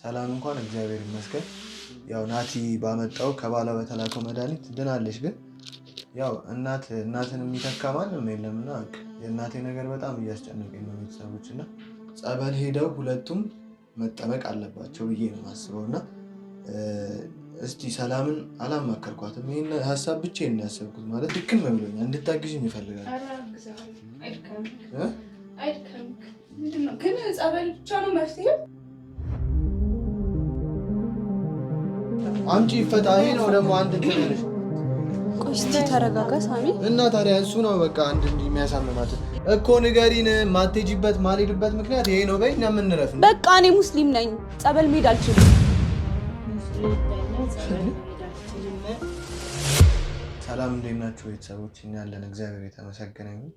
ሰላም እንኳን እግዚአብሔር ይመስገን ያው ናቲ ባመጣው ከባላ በተላከው መድኃኒት ድናለች። ግን ያው እናትን የሚተካ ማንም የለምና የእናቴ ነገር በጣም እያስጨነቀኝ ነው ቤተሰቦች እና ጸበል ሄደው ሁለቱም መጠመቅ አለባቸው ብዬ ነው የማስበው። እና እስቲ ሰላምን አላማከርኳትም። ይህን ሀሳብ ብቻዬን ነው ያሰብኩት። ማለት ድክም ብሎኛል፣ እንድታግዥኝ ይፈልጋል። ግን ጸበል ብቻ ነው መፍትሄው? አንቺ ይፈታ። ይሄ ነው ደግሞ አንድ ትንሽ ቆይ እስቲ ተረጋጋ ሳሚ። እና ታዲያ እሱ ነው በቃ አንድ የሚያሳምማት እኮ ንገሪን። ማትሄጂበት ማልሄድበት ምክንያት ይሄ ነው በይ እና የምንረፍ ነው። በቃ እኔ ሙስሊም ነኝ፣ ጸበል መሄድ አልችልም። ሰላም እንዴት ናችሁ ቤተሰቦች? እኛ ያለን እግዚአብሔር የተመሰገነ ይሁን።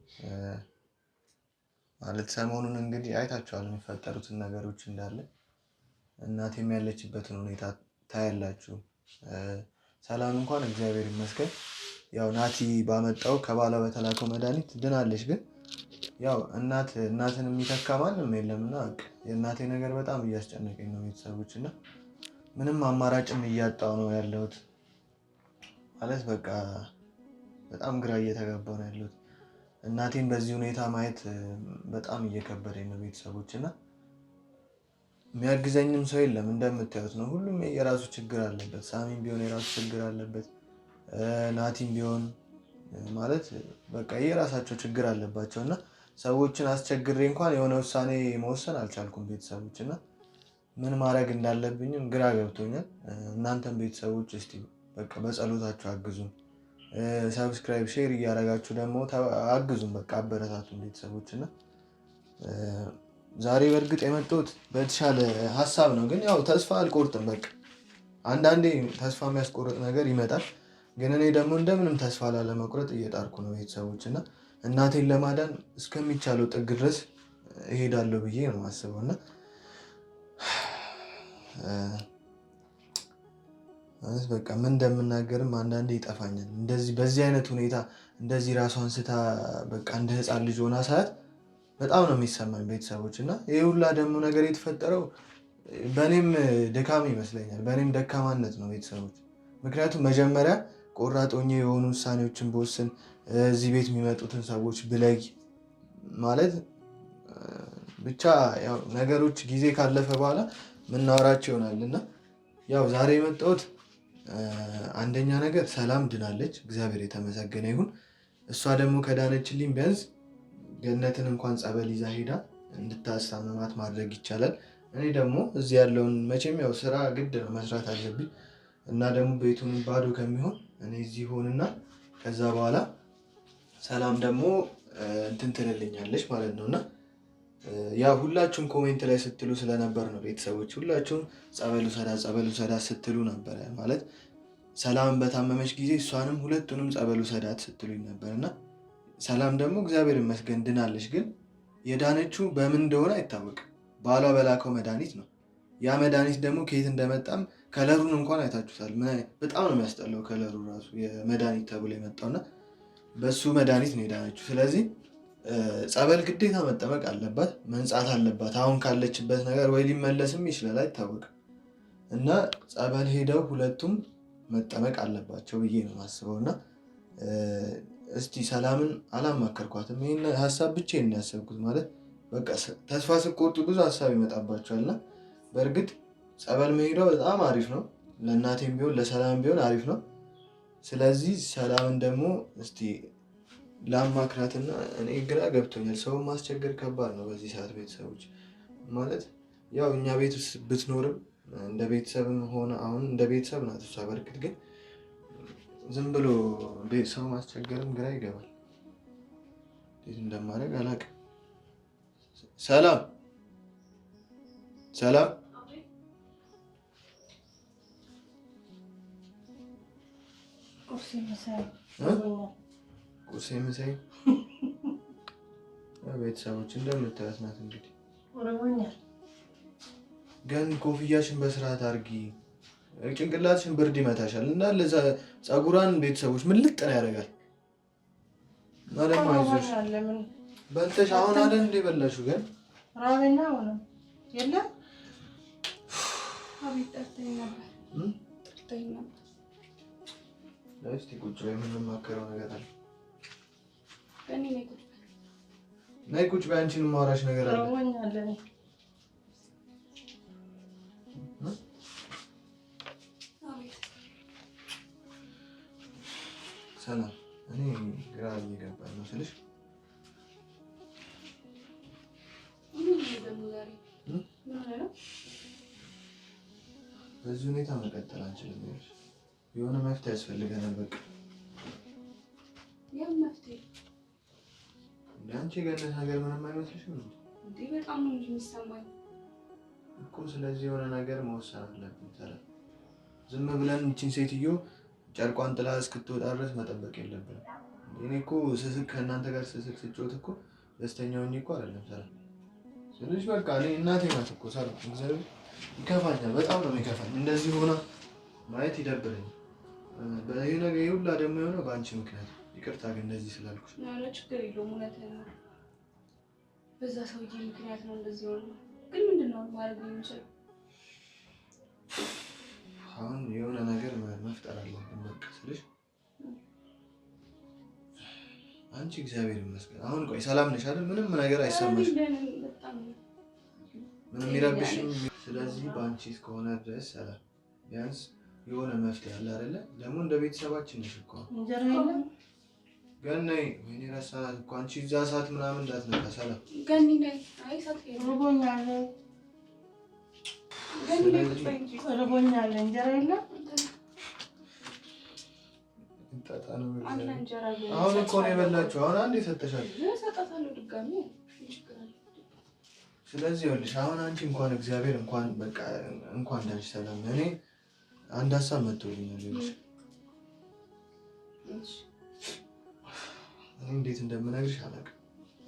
ማለት ሰሞኑን እንግዲህ አይታችኋል የሚፈጠሩትን ነገሮች እንዳለ እናቴም ያለችበትን ሁኔታ ታያላችሁ። ሰላም እንኳን እግዚአብሔር ይመስገን ያው ናቲ ባመጣው ከባላ በተላከው መድኃኒት ድናለች። ግን ያው እናትን የሚተካ ማንም የለምና የእናቴ ነገር በጣም እያስጨነቀኝ ነው ቤተሰቦች እና ምንም አማራጭም እያጣው ነው ያለሁት። ማለት በቃ በጣም ግራ እየተጋባው ነው ያለሁት። እናቴን በዚህ ሁኔታ ማየት በጣም እየከበደኝ ነው ቤተሰቦች እና የሚያግዘኝም ሰው የለም። እንደምታዩት ነው፣ ሁሉም የራሱ ችግር አለበት። ሳሚም ቢሆን የራሱ ችግር አለበት፣ ናቲም ቢሆን ማለት በቃ የራሳቸው ችግር አለባቸው እና ሰዎችን አስቸግሬ እንኳን የሆነ ውሳኔ መወሰን አልቻልኩም ቤተሰቦች እና ምን ማድረግ እንዳለብኝም ግራ ገብቶኛል። እናንተም ቤተሰቦች እስቲ በቃ በጸሎታችሁ አግዙን። ሰብስክራይብ ሼር እያደረጋችሁ ደግሞ አግዙን፣ በቃ አበረታቱን ቤተሰቦች እና ዛሬ በእርግጥ የመጣሁት በተሻለ ሀሳብ ነው። ግን ያው ተስፋ አልቆርጥም። በቃ አንዳንዴ ተስፋ የሚያስቆርጥ ነገር ይመጣል። ግን እኔ ደግሞ እንደምንም ተስፋ ላለመቁረጥ እየጣርኩ ነው ቤተሰቦች እና እናቴን ለማዳን እስከሚቻለው ጥግ ድረስ እሄዳለሁ ብዬ ነው የማስበው እና በቃ ምን እንደምናገርም አንዳንዴ ይጠፋኛል። እንደዚህ በዚህ አይነት ሁኔታ እንደዚህ ራሷን ስታ በቃ እንደ ህፃን ልጅ ሆና ሰዓት በጣም ነው የሚሰማኝ ቤተሰቦች እና ይህ ሁላ ደግሞ ነገር የተፈጠረው በእኔም ድካም ይመስለኛል፣ በእኔም ደካማነት ነው ቤተሰቦች። ምክንያቱም መጀመሪያ ቆራጥ ሆኜ የሆኑ ውሳኔዎችን በወስን እዚህ ቤት የሚመጡትን ሰዎች ብለይ ማለት ብቻ ያው ነገሮች ጊዜ ካለፈ በኋላ ምናወራቸው ይሆናል እና ያው ዛሬ የመጣሁት አንደኛ ነገር ሰላም ድናለች፣ እግዚአብሔር የተመሰገነ ይሁን። እሷ ደግሞ ከዳነችልኝ ቢያንስ ገነትን እንኳን ጸበል ይዛ ሄዳ እንድታስታመማት ማድረግ ይቻላል። እኔ ደግሞ እዚህ ያለውን መቼም ያው ስራ ግድ ነው መስራት አለብኝ እና ደግሞ ቤቱን ባዶ ከሚሆን እኔ እዚህ ሆንና ከዛ በኋላ ሰላም ደግሞ እንትን ትልልኛለች ማለት ነው እና ያው ሁላችሁም ኮሜንት ላይ ስትሉ ስለነበር ነው ቤተሰቦች፣ ሁላችሁም ጸበሉ ሰዳ ስትሉ ነበረ። ማለት ሰላም በታመመች ጊዜ እሷንም ሁለቱንም ጸበሉ ሰዳት ስትሉኝ ነበር እና ሰላም ደግሞ እግዚአብሔር ይመስገን ድናለች። ግን የዳነችው በምን እንደሆነ አይታወቅም። ባሏ በላከው መድኃኒት ነው። ያ መድኃኒት ደግሞ ከየት እንደመጣም ከለሩን እንኳን አይታችሁታል። በጣም ነው የሚያስጠላው ከለሩ ራሱ የመድኃኒት ተብሎ የመጣውና በሱ መድኃኒት ነው የዳነችው። ስለዚህ ጸበል ግዴታ መጠመቅ አለባት፣ መንጻት አለባት። አሁን ካለችበት ነገር ወይ ሊመለስም ይችላል አይታወቅም እና ጸበል ሄደው ሁለቱም መጠመቅ አለባቸው ብዬ ነው የማስበው። እና እስቲ ሰላምን አላማከርኳትም። ይህን ሀሳብ ብቻዬን ነው ያሰብኩት። ማለት በቃ ተስፋ ስቆርጡ ብዙ ሀሳብ ይመጣባቸዋል እና በእርግጥ ጸበል መሄደው በጣም አሪፍ ነው፣ ለእናቴም ቢሆን ለሰላም ቢሆን አሪፍ ነው። ስለዚህ ሰላምን ደግሞ እስቲ ላማክራትና እኔ ግራ ገብቶኛል። ሰውን ማስቸገር ከባድ ነው በዚህ ሰዓት ቤተሰቦች። ማለት ያው እኛ ቤት ውስጥ ብትኖርም እንደ ቤተሰብም ሆነ አሁን እንደ ቤተሰብ ናት እሷ። በእርግጥ ግን ዝም ብሎ ሰው ማስቸገርም ግራ ይገባል። እንዴት እንደማደርግ አላውቅም። ሰላም ቁርሴ ምሳይ ቤተሰቦች እንደምታዩት ናት። እንግዲህ ግን ኮፍያሽን በስርዓት አድርጊ፣ ጭንቅላትሽን ብርድ ይመታሻል እና ለዛ ፀጉሯን ቤተሰቦች ምን ልጥ ነው ያደርጋል። አይዞሽ በልተሽ አሁን አይደል እንደ በላሽው ግን ራበና ሆነ የለ አቤት ጠርተኝ ነበር። እስኪ ቁጭ በይ፣ የምንማከረው ነገር አለ። ገኒ ነይ ቁጭ በይ። ነይ ቁጭ በይ። አንቺን የማወራሽ ነገር አለ። ሰላም፣ እኔ ግራ እየገባኝ ነው ስልሽ በዚህ ሁኔታ መቀጠል አንችልም። የሆነ መፍትሄ ያስፈልገናል። በቃ ያ መፍትሄ እንደ አንቺ የገነት ነገር ምንም አይመስልሽም እንዴ? በጣም ነው የሚሰማኝ እኮ። ስለዚህ የሆነ ነገር መወሰን አለብን። ሰላም፣ ዝም ብለን እቺን ሴትዮ ጨርቋን ጥላ እስክትወጣ ድረስ መጠበቅ የለብንም። እኔ እኮ ስስቅ ከእናንተ ጋር ስስቅ ስጮት እኮ ደስተኛ ሆኜ እኮ አይደለም ሰላም ስልሽ፣ በቃ እኔ እናቴ ናት እኮ ሰላም። እግዚአብሔር ይከፋኛል፣ በጣም ነው የሚከፋኝ። እንደዚህ ሆና ማየት ይደብረኛል። በዚህ ነገር ሁላ ደግሞ የሆነው በአንቺ ምክንያት። ይቅርታ ግን እንደዚህ ስላልኩሽ። ኧረ ችግር የለውም፣ እውነትህን ነው። በዛ ሰውዬ ምክንያት ነው እንደዚህ ሆነው። ግን ምንድን ነው ማድረግ የምንችለው? አሁን የሆነ ነገር መፍጠር አለብን በቃ ስልሽ፣ አንቺ እግዚአብሔር ይመስገን አሁን ቆይ ሰላም ነሽ አይደል? ምንም ነገር አይሰማሽም፣ ምንም ይረብሽም። ስለዚህ በአንቺ እስከሆነ ድረስ ሰላም ቢያንስ የሆነ መፍትሄ አለ አይደለ? ደግሞ እንደ ቤተሰባችን ነሽ እኮ ገኒ። ወይኔ ረሳናት እኮ አንቺ እዛ ሰዓት ምናምን እንዳትነካ ሰላም። ገኒ ነይ። አይ ሰዓት ርቦኛል። ገኒ ነይ ቁጭ በይ እንጂ። ርቦኛል። እንጀራ የለም አሁን እኮ ነው የበላችሁ። አሁን አንዴ ሰጠሻል። ሰጣታለሁ ድጋሚ። ስለዚህ ይኸውልሽ አሁን አንቺ እንኳን እግዚአብሔር እንኳን በቃ እንኳን እንዳንቺ ሰላም። እኔ አንድ ሀሳብ መጥቶልኛል። ይኸውልሽ እኔ እንዴት እንደምነግርሽ አላውቅም።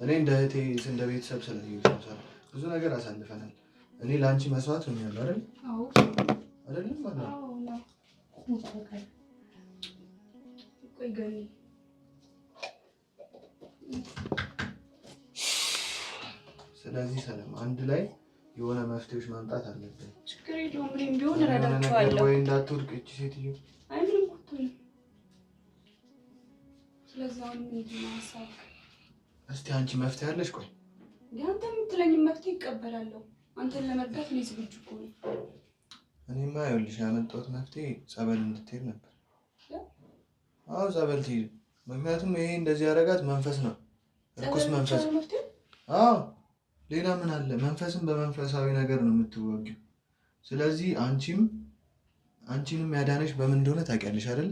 እኔ እንደ እህቴ እንደ ቤተሰብ ስለይልሽ ብዙ ነገር አሳልፈናል። እኔ ለአንቺ መስዋዕት ሆኛለሁ አይደል? አዎ አይደለም ማለት ነው። ቆይ ገኒ ስለዚህ ሰላም አንድ ላይ የሆነ መፍትሄዎች ማምጣት አለብን። ችግር የለውም። ምንም ቢሆን እረዳችኋለሁ። ወይ እንዳትወድቅ እቺ ሴትዮ። አይ ምንም አትሆንም። ስለዚህ አሁን ምንድን ነው ሀሳብ? እስቲ አንቺ መፍትሄ አለሽ? ቆይ አንተ የምትለኝን መፍትሄ ይቀበላለሁ። አንተን ለመርዳት እኔ ዝግጁ እኮ ነኝ። እኔማ ይኸውልሽ ያመጣሁት መፍትሄ ጸበል እንድትሄድ ነበር። አዎ ጸበል ትሄድ። ምክንያቱም ይሄ እንደዚህ ያደረጋት መንፈስ ነው፣ እርኩስ መንፈስ። አዎ ሌላ ምን አለ? መንፈስም በመንፈሳዊ ነገር ነው የምትወጊው። ስለዚህ አንቺንም ያዳነሽ በምን እንደሆነ ታውቂያለሽ አይደል?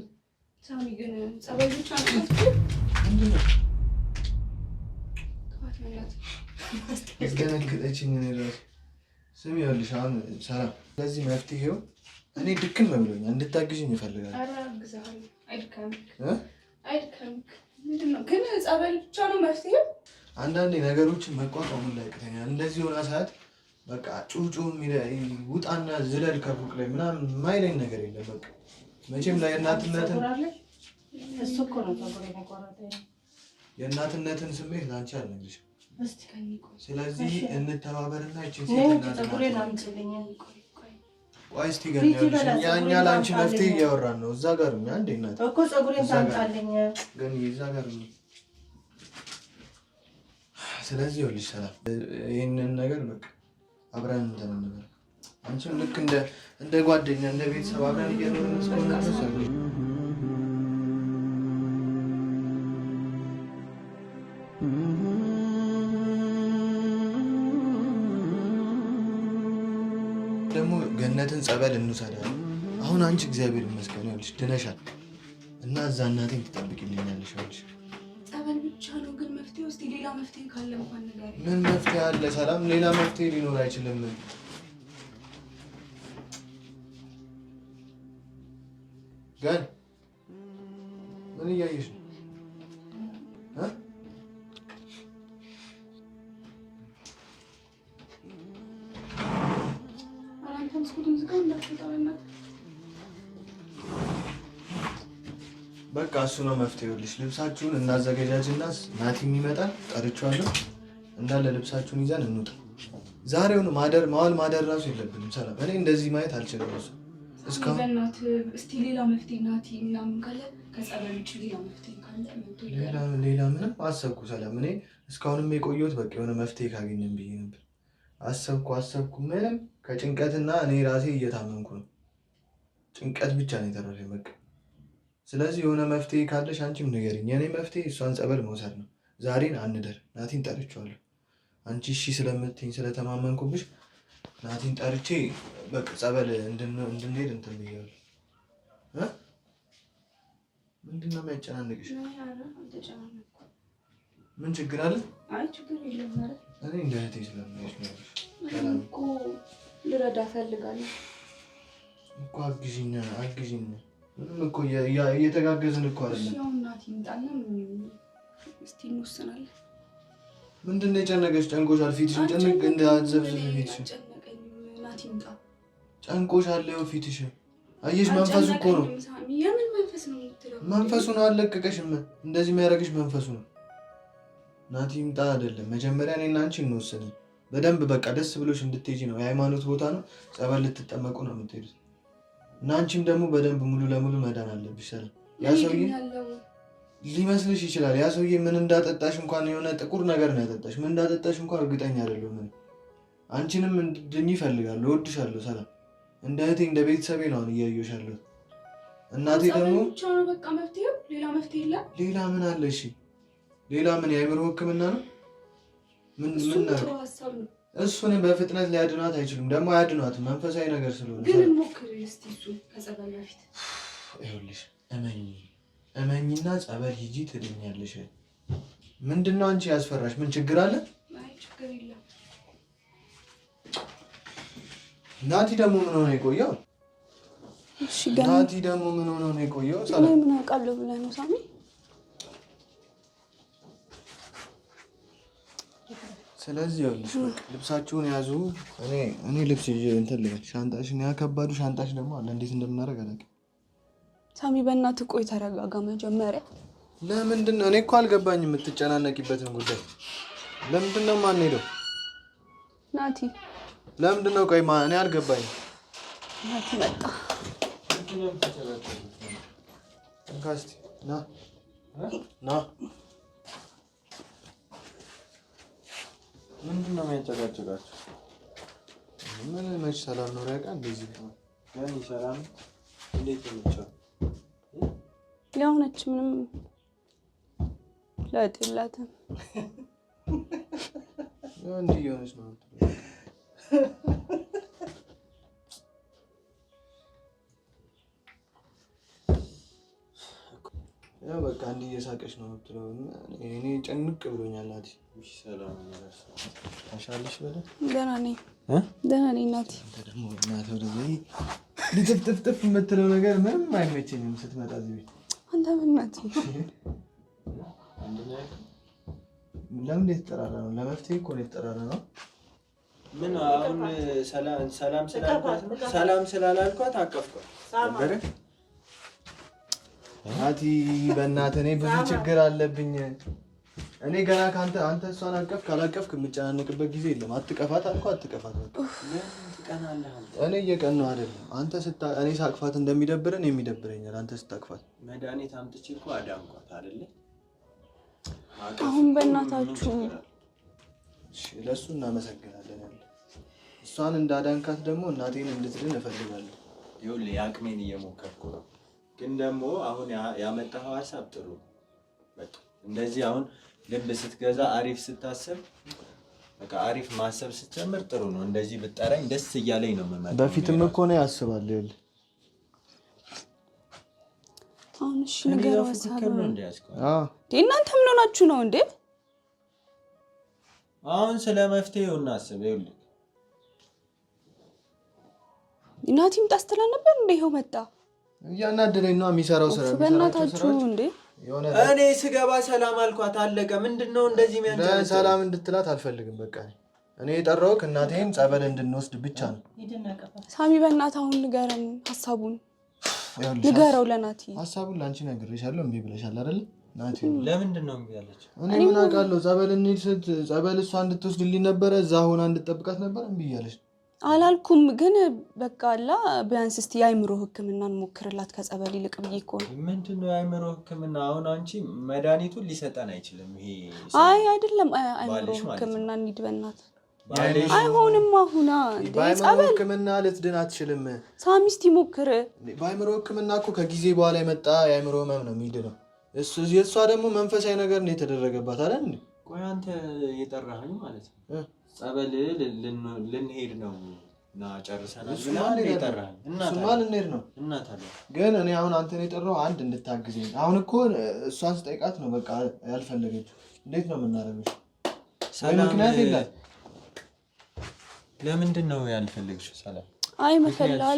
ሳሚ ግን ጸበል ብቻ ነው ያስደነግጠችኝ እኔ እራሱ። ስሚ ይኸውልሽ አሁን ሰላም፣ ስለዚህ መፍትሄው እኔ ድክም ብሎኛል፣ እንድታግዥኝ እፈልጋለሁ። ኧረ አግዝሃለሁ። አይድከምክ። ምንድን ነው ግን ጸበል ብቻ ነው መፍትሄው? አንዳንዴ ነገሮችን መቋቋም ላይ ያቅተኛል። እንደዚህ ሆና ሰዓት በቃ ጩጩ ውጣና ዝለል ከፎቅ ላይ ምናምን የማይለኝ ነገር የለም። በቃ መቼም ላይ የእናትነትን ስሜት ላንቺ አልነግርሽም። ስለዚህ እንተባበርና ይችን ቆይ እስቲ ገና እኛ ለአንቺ መፍትሄ እያወራን ነው። እዛ ጋር ነው አንዴ እናት እኮ ፀጉሬን ታምጣልኝ ግን እዛ ጋር ነው። ስለዚህ ይኸውልሽ ሰላም ይሄንን ነገር በቃ አብረን እንትን እንበል። አንቺም ልክ እንደ ጓደኛ እንደ ቤተሰብ አብረን እየኖርን እስከሆነ ድረስ ደግሞ ገነትን ጸበል እንውሰዳለን። አሁን አንቺ እግዚአብሔር ይመስገን ይኸውልሽ ድነሻል እና እዛ እናቴን ትጠብቂልኛለሽ። ይኸውልሽ ጸበል ብቻ ነው ግን መፍትሄ ውስጥ ሌላ መፍትሄ ካለ እንኳን ንገሪኝ። ምን መፍትሄ አለ ሰላም? ሌላ መፍትሄ ሊኖር አይችልም። ገን ምን እያየሽ ነው? በቃ እሱ ነው መፍትሄ። ይኸውልሽ ልብሳችሁን እናዘገጃጅና ናቲ የሚመጣል ጠርቼዋለሁ። እንዳለ ልብሳችሁን ይዘን እንውጣ። ዛሬውን መዋል ማደር ራሱ የለብንም ሰላም። እኔ እንደዚህ ማየት አልችልም። እስካሁን በእናትህ እስቲ ሌላ መፍትሄ ናቲ ምናምን ካለ ከጸበል ውጭ ሌላ መፍትሄ ካለ ሌላ ምንም አሰብኩ ሰላም። እኔ እስካሁንም የቆየሁት በቃ የሆነ መፍትሄ ካገኘን ብዬ ነበር። አሰብኩ ምንም ከጭንቀትና እኔ ራሴ እየታመንኩ ነው። ጭንቀት ብቻ ነው የተረፈኝ በቃ። ስለዚህ የሆነ መፍትሄ ካለሽ አንቺም ንገሪኝ። የኔ መፍትሄ እሷን ጸበል መውሰድ ነው። ዛሬን አንደር ናቲን ጠርቼዋለሁ። አንቺ እሺ ስለምትይኝ ስለተማመንኩብሽ ናቲን ጠርቼ በቃ ጸበል እንድንሄድ እንትን ብያለሁ። ምንድን ነው የሚያጨናንቅሽ? ምን ችግር አለ? አይ ችግር የለም ማለት እኔ እንደ እህቴ ስለምንሽ ነው እኮ ልረዳ ፈልጋለሁ እኮ አግዥኝ። ምንም እኮ እየተጋገዝን እኮ አይደለም። ያው እናቴ ይምጣና እስቲ እንወስናለን። ምንድን ነው የጨነቀሽ? ጨንቆሻል? ፊትሽን ጨንቅ እንዳትዘብዝብ ፊትሽን እናቴ ይምጣ። ጨንቆሻል? ይኸው ፊትሽን አየሽ? መንፈሱ እኮ ነው። የምን መንፈስ ነው የምትለው? መንፈሱ ነው አልለቀቀሽም። እንደዚህ የሚያደርግሽ መንፈሱ ነው። ናቲ ይምጣ አይደለም መጀመሪያ እኔና አንቺ እንወስን በደንብ በቃ ደስ ብሎሽ እንድትሄጂ ነው። የሃይማኖት ቦታ ነው። ጸበል ልትጠመቁ ነው የምትሄዱት እና አንቺም ደግሞ በደንብ ሙሉ ለሙሉ መዳን አለብሽ። ሰላም ያ ሰውዬ ሊመስልሽ ይችላል። ያ ሰውዬ ምን እንዳጠጣሽ እንኳን የሆነ ጥቁር ነገር ነው ያጠጣሽ። ምን እንዳጠጣሽ እንኳን እርግጠኛ አይደለሁም። አንቺንም እንድኝ እፈልጋለሁ። እወድሻለሁ ሰላም። እንደ እህቴ እንደ ቤተሰቤ ነው አሁን እያየሁሻለሁ። እናቴ ደግሞ በቃ መፍትሄው ሌላ መፍትሄ የለም። ሌላ ምን አለ? እሺ ሌላ ምን? የአእምሮ ሕክምና ነው? ምን እሱን በፍጥነት ሊያድኗት አይችሉም። ደግሞ አያድኗትም መንፈሳዊ ነገር ስለሆነ። ግን እንሞክር እስቲ እሱ ከጸበል በፊት ይኸውልሽ፣ እመኝና ጸበል ሂጂ ትድኛለሽ። ምንድን ነው አንቺ ያስፈራሽ? ምን ችግር አለ? አይ ችግር የለም። ናቲ ደግሞ ምን ሆነ የቆየው? እሺ ገና ናቲ ደግሞ ምን ሆነ ነው የቆየው? እኔ ምን አውቃለሁ ብለህ ነው ሳሚ? ስለዚህ ይኸውልሽ በቃ ልብሳችሁን ያዙ። እኔ ልብስ ይዤ እንትን ልበል። ሻንጣሽን ያከባዱ ሻንጣሽ ደግሞ አለ። እንዴት እንደምናደርግ አላውቅም። ሳሚ በእናትህ ቆይ ተረጋጋ መጀመሪያ። ለምንድን ነው? እኔ እኮ አልገባኝም የምትጨናነቂበትን ጉዳይ። ለምንድን ነው የማንሄደው? ናቲ ለምንድን ነው? ቆይ እኔ አልገባኝም። ናቲ መጣ። እንካስቲ ና ምንድን ነው የሚያጨቃጭቃችሁ? ምን መች ሰላም ነው ያውቃል። እንደዚህ ነው ሰላም። እንዴት ነው የሆነች ምንም ለውጥ የላትም። እንዲህ የሆነች ነው ያው በቃ እንዲህ እየሳቀች ነው የምትለው። እኔ ጭንቅ ብሎኛል። ናቲ ሰላም ታሻለሽ? በደምብ ደህና ነኝ ናቲ። ደግሞ እናትህ ወደዚህ ልጥፍጥፍ የምትለው ነገር ምንም አይመቸኝም ስትመጣ እዚህ ቤት። አንተ ምን ናቲ? ለምን የተጠራራ ነው? ለመፍትሄ እኮ ነው የተጠራራ ነው። ምን አሁን ሰላም ስላላልኳት አቀፍኳት ነበረ። ናቲ በእናትህ እኔ ብዙ ችግር አለብኝ። እኔ ገና አንተ እሷን አቀፍ ካላቀፍክ የምጨናነቅበት ጊዜ የለም። አትቀፋት አልኩህ፣ አትቀፋት። እኔ እየቀናሁ አይደለም። እኔ ሳቅፋት እንደሚደብረን የሚደብረኛል አንተ ስታቅፋት። መድኃኒት አምጥቼ እኮ አዳንኳት አይደለ? አሁን በእናታችሁ ለእሱ እናመሰግናለን። እሷን እንዳዳንካት ደግሞ እናቴን እንድትድን እፈልጋለሁ። ይኸውልህ የአቅሜን እየሞከርኩ ነው። ግን ደግሞ አሁን ያመጣኸው ሀሳብ ጥሩ። በቃ እንደዚህ አሁን ልብ ስትገዛ አሪፍ ስታስብ፣ በቃ አሪፍ ማሰብ ስትጀምር ጥሩ ነው። እንደዚህ ብጠራኝ ደስ እያለኝ ነው የምመጣው። በፊትም እኮ ነው ያስባል። ይኸውልህ አሁን እሺ ነገር ሀሳብ ነው እንዲያስቀር። እናንተ ምን ሆናችሁ ነው እንዴ? አሁን ስለ መፍትሄው እናስብ። ይኸውልህ ናቲም ጣስተላ ነበር እንዴ? ይኸው መጣ። እያናደደኝ ነው የሚሰራው ስራ። በእናታችሁ እንዴ እኔ ስገባ ሰላም አልኳት፣ አለቀ። ምንድነው እንደዚህ የሚያንጨርጭ? ሰላም እንድትላት አልፈልግም። በቃ እኔ የጠራሁት እናቴን ጸበል እንድንወስድ ብቻ ነው። ሳሚ በእናትህ አሁን ንገረን ሀሳቡን። ንገረው ለናቲ። ሀሳቡን ለአንቺ ነግሬሻለሁ፣ እምቢ ብለሻል አይደል? ናቲ ለምንድን ነው እምቢ ያለች? እኔ ምን አውቃለሁ? ጸበል እንሂድ ጸበል እሷ እንድትወስድልኝ ነበረ እዛ ሆና እንድትጠብቃት ነበር እምቢ እያለች አላልኩም ግን በቃ አላ ቢያንስ እስቲ የአይምሮ ህክምናን ሞክርላት ከጸበል ይልቅ ብዬ እኮ ነው። ምንድን ነው የአይምሮ ህክምና? አሁን አንቺ መድኃኒቱን ሊሰጠን አይችልም ይሄ። አይ አይደለም አይምሮ ህክምና እንሂድ በእናትህ። አይሆንም አሁና በአይምሮ ህክምና ልትድን አትችልም። ሳሚ እስቲ ሞክር። በአይምሮ ህክምና እኮ ከጊዜ በኋላ የመጣ የአይምሮ ህመም ነው የሚድነው። የእሷ ደግሞ መንፈሳዊ ነገር ነው የተደረገባት አይደል እንዴ? ቆይ አንተ የጠራኸኝ ማለት ነው ጸበል ልንሄድ ነው እና ጨርሰናል ብለህ የጠራኸኝ እሱማ ልንሄድ ነው እናት አለ። ግን እኔ አሁን አንተን የጠራው አንድ እንድታግዘኝ። አሁን እኮ እሷን ስጠይቃት ነው በቃ ያልፈለገችው። እንዴት ነው የምናደርገው? ሰላም ምክንያት የለም። ለምንድን ነው ያልፈለግሽው? ሰላም አይ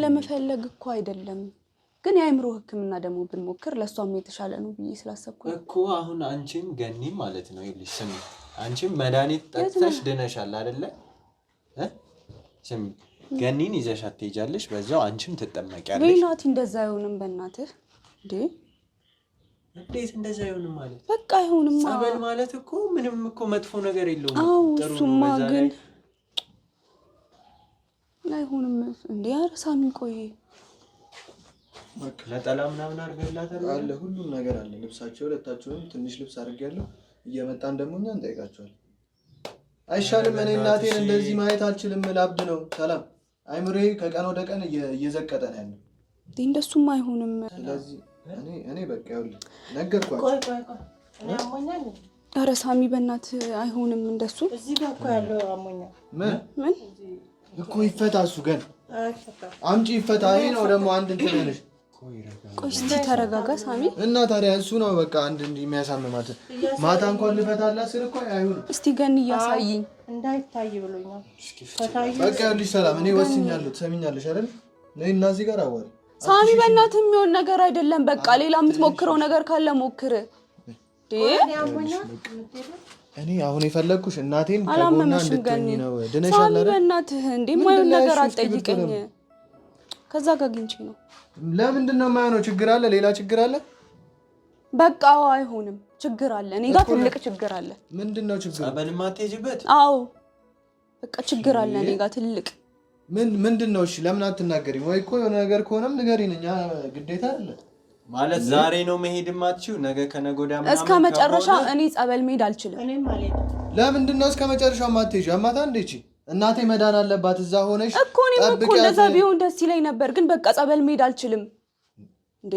ለመፈለግ እኮ አይደለም ግን የአይምሮ ህክምና ደግሞ ብንሞክር ለሷም የተሻለ ነው ብዬ ስላሰብኩ እኮ። አሁን አንቺም ገኒም ማለት ነው ይልሽ ስሚ፣ አንቺም መድኃኒት ጠጥተሽ ድነሻል አይደለ? ስሚ ገኒን ይዘሻት ትሄጃለሽ፣ በዛው አንቺም ትጠመቂያለሽ። ቤናቲ እንደዛ አይሆንም በእናትህ እንዴ! እንዴት እንደዛ አይሆንም ማለት? በቃ አይሆንም። ጸበል ማለት እኮ ምንም እኮ መጥፎ ነገር የለውም። አዎ እሱማ ግን አይሆንም እንዴ! ኧረ ሳሚ ቆይ ነጠላ ምናምን አድርገላታል አለ፣ ሁሉም ነገር አለ። ልብሳቸው ሁለታቸውም ትንሽ ልብስ አድርጌያለሁ። እየመጣን ደግሞ እኛ እንጠይቃቸዋለን። አይሻልም? እኔ እናቴን እንደዚህ ማየት አልችልም። ላብድ ነው። ሰላም አይምሮዬ ከቀን ወደ ቀን እየዘቀጠ ነው ያለው። እንደሱም አይሆንም። ስለዚህ እኔ በቃ ይኸውልህ ነገርኳቸው። ቆይ እኔ አሞኛል። ኧረ ሳሚ በእናትህ አይሆንም እንደሱ። እዚህ ጋር እኮ ያለው አሞኛል። ምን እኮ ይፈታ እሱ ገን አምጪ ይፈታ። ይሄ ነው ደግሞ አንድ እንትን ነሽ። ቆይ እስቲ ተረጋጋ ሳሚ። እና ታዲያ እሱ ነው በቃ አንድ እንዲህ የሚያሳምማት ማታ እንኳን ልፈታላት ስል እኮ አይሆንም። እስቲ ገን እያሳይኝ እንዳይታይ ብሎኛል። በቃ ይኸውልሽ ሰላም እኔ ወስኛለሁ። ትሰሚኛለሽ አይደል? ነይ እና እዚህ ጋር አዋሪ ሳሚ። በእናትህ የሚሆን ነገር አይደለም። በቃ ሌላ የምትሞክረው ነገር ካለ ሞክር። እኔ አሁን የፈለግኩሽ እናቴን ከጎና እንድትሆኚ ነው። ድነሻል አይደል? በእናትህ እንዴ የማይሆን ነገር አትጠይቀኝ። ከዛ ጋር ግንጪ ነው። ለምንድን ነው የማይሆነው? ችግር አለ? ሌላ ችግር አለ? በቃ አይሆንም። ችግር አለ። እኔ ጋር ትልቅ ችግር አለ። ምንድን ነው ችግሩ? ጸበል ማትሄጂበት? አዎ በቃ ችግር አለ እኔ ጋር ትልቅ። ምንድን ነው? እሺ ለምን አትናገሪም? ወይ እኮ የሆነ ነገር ከሆነም ንገሪኝ። እኛ ግዴታ አለ ማለት ዛሬ ነው መሄድ የማትችይው? ነገ ከነገ ወዲያ ምናምን እስከ መጨረሻ እኔ ጸበል መሄድ አልችልም። እኔም አልሄድም። ለምንድን ነው እስከ መጨረሻው የማትሄጂው? አማታ እንዴቺ እናቴ መዳን አለባት። እዛ ሆነሽ እኮ እኔም እኮ እንደዛ ቢሆን ደስ ይለኝ ነበር፣ ግን በቃ ጸበል መሄድ አልችልም። እንዴ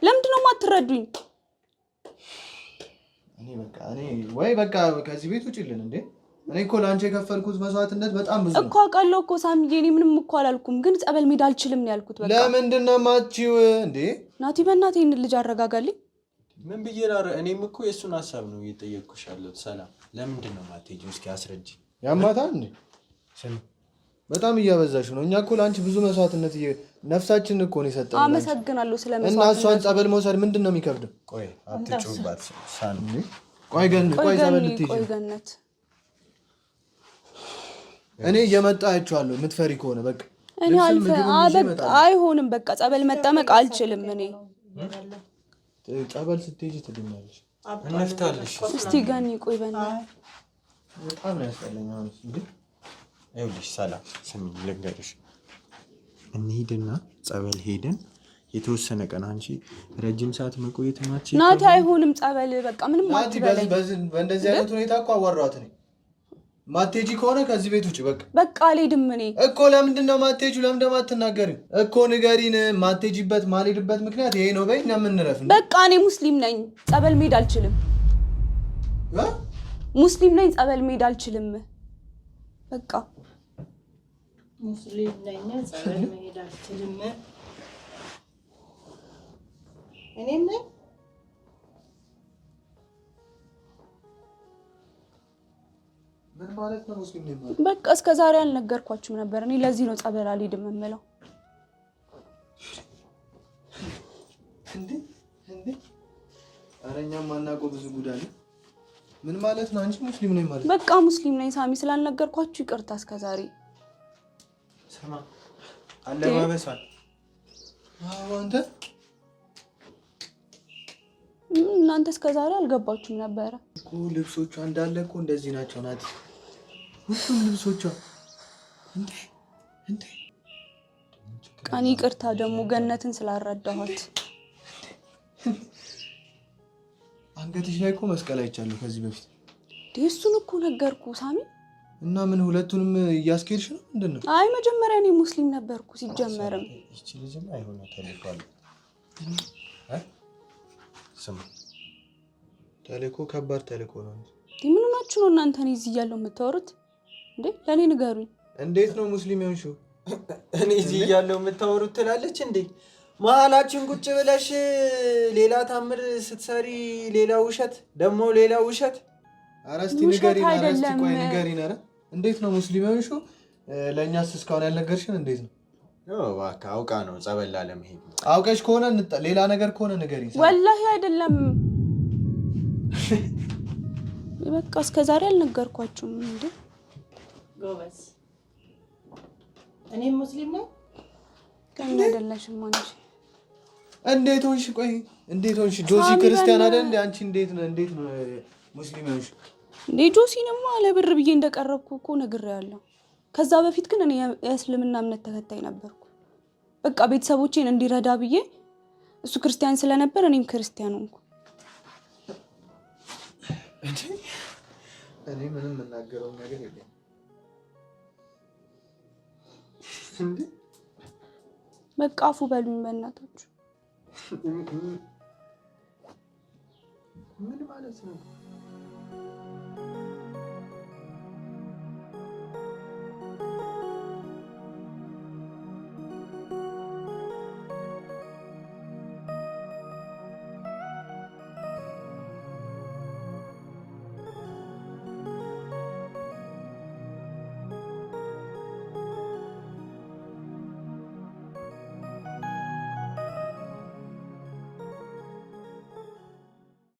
ለምንድን ነው የማትረዱኝ? እኔ ወይ በቃ ከዚህ ቤት ውጪልን እንዴ! እኔ እኮ ለአንቺ የከፈልኩት መስዋዕትነት በጣም ብዙ ነው እኮ አውቃለሁ እኮ ሳሚዬ፣ እኔ ምንም እኮ አላልኩም፣ ግን ጸበል መሄድ አልችልም ነው ያልኩት። በቃ ለምንድን ነው የማትችይው እንዴ? ናቲ በእናትህ ይሄን ልጅ አረጋጋልኝ። ምን ብዬ እኔም እኮ የእሱን ሀሳብ ነው እየጠየቅኩሽ ያለሁት። ሰላም ለምንድን ነው የማትሄጂው? እስኪ አስረጅ። ያማታል እንዴ? በጣም እያበዛሽ ነው። እኛ እኮ ለአንቺ ብዙ መስዋዕትነት ነፍሳችንን እኮ ነው የሰጠን። አመሰግናለሁ ስለ መስዋዕትነት። እና እሷን ጸበል መውሰድ ምንድን ነው የሚከብደው? ቆይ አትጩባት ሳን እንዴ! ቆይ ጸበል ልትይጂ? ቆይ ገነት እኔ እየመጣ አይቼዋለሁ። የምትፈሪ ከሆነ በቃ እኔ አይሆንም። በቃ ጸበል መጠመቅ አልችልም። እኔ ጸበል ስትሄጂ ትድኛለሽ። እንፍታለሽ። እስቲ ገኒ ቆይ በእናትህ በጣም ነው ያስጠላኝ አሁን እንዴ! ይኸውልሽ ሰላም ስሚኝ ልንገርሽ፣ እንሂድና ጸበል ሄደን የተወሰነ ቀን አንቺ ረጅም ሰዓት መቆየት ማትችይ ናቲ አይሆንም። ጸበል በቃ ምንም አትበለኝ። በእንደዚህ አይነት ሁኔታ እኮ አዋራኋት እኔ። ማትሄጂ ከሆነ ከዚህ ቤት ውጪ በቃ አልሄድም። እኔ እኮ ለምንድን ነው ማትሄጂው? ለምን ደግሞ አትናገሪም እኮ? ንገሪን። ማትሄጂበት ማልሄድበት ምክንያት ይሄ ነው በይ እና የምንረፍ ነው። በቃ እኔ ሙስሊም ነኝ፣ ጸበል መሄድ አልችልም። ሙስሊም ነኝ፣ ጸበል መሄድ አልችልም። በቃ ሙስሊም ነኝ፣ ጸበል መሄድ አልችልም። እኔም ነኝ። ምን ማለት ነው ሙስሊም ነኝ ማለት? በቃ እስከ ዛሬ አልነገርኳችሁም ነበር። እኔ ለዚህ ነው ጸበል አልሄድም የምለው። እንዴ ኧረ እኛም ማናውቀው ብዙ ጉዳይ ነው። ምን ማለት ነው አንቺ ሙስሊም ነኝ ማለት? በቃ ሙስሊም ነኝ ሳሚ፣ ስላልነገርኳችሁ ይቅርታ። እስከ ዛሬ ሰማ አለባበሷል። አዎ አንተ እናንተ እስከዛሬ አልገባችሁም ነበረ እኮ። ልብሶቿ እንዳለ እኮ እንደዚህ ናቸው ናት። ሁሉም ልብሶቿ እንዴ ቀን ይቅርታ ደግሞ ገነትን ስላረዳኋት። አንገትሽ ላይ እኮ መስቀል አይቻለሁ ከዚህ በፊት። እሱን እኮ ነገርኩ ሳሚ። እና ምን ሁለቱንም እያስኬድሽ ነው? ምንድን ነው? አይ መጀመሪያ እኔ ሙስሊም ነበርኩ ሲጀመርም። ይቺ ልጅማ አይሆነ ተልኳል። ስማ ተልእኮ ከባድ ተልእኮ ነው። ምን ሆናችሁ ነው እናንተ እኔ እዚህ እያለሁ የምታወሩት እንዴ? ለእኔ ንገሩኝ። እንዴት ነው ሙስሊም የሆንሽው? እኔ እዚህ እያለሁ የምታወሩት ትላለች እንዴ? መሀላችን ቁጭ ብለሽ ሌላ ታምር ስትሰሪ ሌላ ውሸት፣ ደግሞ ሌላ ውሸት። ኧረ እስኪ ንገሪን። ኧረ እስኪ ቆይ ንገሪን። ኧረ እንዴት ነው ሙስሊም የሆንሽው? ለእኛስ እስካሁን ያልነገርሽን እንዴት ነው? እባክህ አውቃ ነው ጸበል ላለመሄድ ነው። አውቀሽ ከሆነ ሌላ ነገር ከሆነ ንገሪን። ወላሂ አይደለም። በቃ እስከዛሬ አልነገርኳችሁም እንዴ? ጎበዝ። እኔም ሙስሊም ነኝ። ከምን አይደለሽም አንቺ? እንዴት ሆንሽ? ቆይ እንዴት ሆንሽ? ጆሲ ክርስቲያን አይደል እንዴ? አንቺ እንዴት ነው ሙስሊም ሆንሽ? እንዴ ጆሲንማ ለብር ብዬ እንደቀረብኩ እኮ ነግሬያለሁ። ከዛ በፊት ግን እኔ የእስልምና እምነት ተከታይ ነበርኩ። በቃ ቤተሰቦቼን እንዲረዳ ብዬ እሱ ክርስቲያን ስለነበር እኔም ክርስቲያን ሆንኩ። እኔ ምንም የምናገረው ነገር የለም። እንዴ በቃ አፉ በሉኝ በእናታችሁ። ምን ማለት ነው?